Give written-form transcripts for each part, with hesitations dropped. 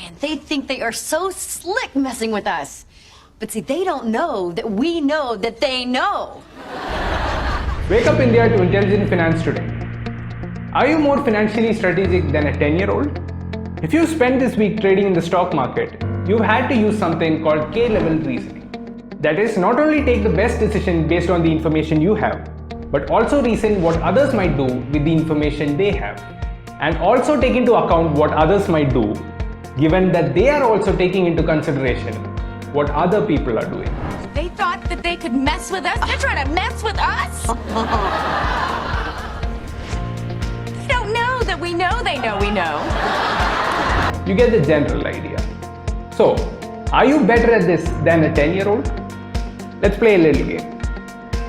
Man, they think they are so slick messing with us. But see, they don't know that we know that they know. Wake up India to intelligent finance today. Are you more financially strategic than a 10-year-old? If you spent this week trading in the stock market, you've had to use something called K-level reasoning. That is, not only take the best decision based on the information you have, but also reason what others might do with the information they have. And also take into account what others might do, given that they are also taking into consideration what other people are doing. They thought that they could mess with us? They're trying to mess with us? They don't know that we know they know we know. You get the general idea. So, are you better at this than a 10-year-old? Let's play a little game.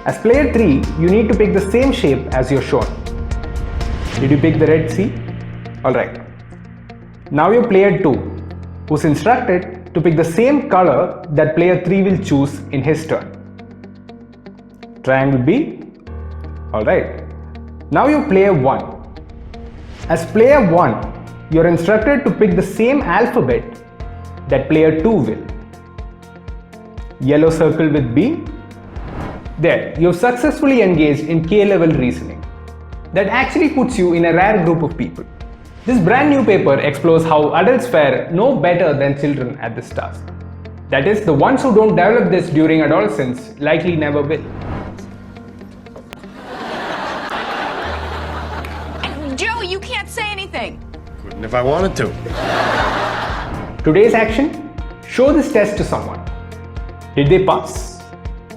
As player 3, you need to pick the same shape as you're shown. Did you pick the red C? Alright. Now you're player 2, who's instructed to pick the same color that player 3 will choose in his turn. Triangle B? Alright. Now you're player 1. As player 1, you're instructed to pick the same alphabet that player 2 will. Yellow circle with B. There, you've successfully engaged in K-level reasoning. That actually puts you in a rare group of people. This brand new paper explores how adults fare no better than children at this task. That is, the ones who don't develop this during adolescence likely never will. Joe, you can't say anything. Couldn't if I wanted to. Today's action? Show this test to someone. Did they pass?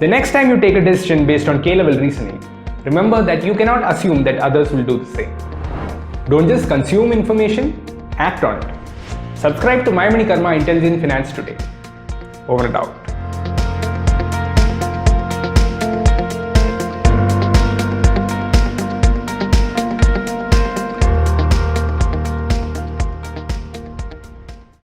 The next time you take a decision based on K-level reasoning, remember that you cannot assume that others will do the same. Don't just consume information, act on it. Subscribe to MyMoneyKarma Intelligent Finance today. Over and out.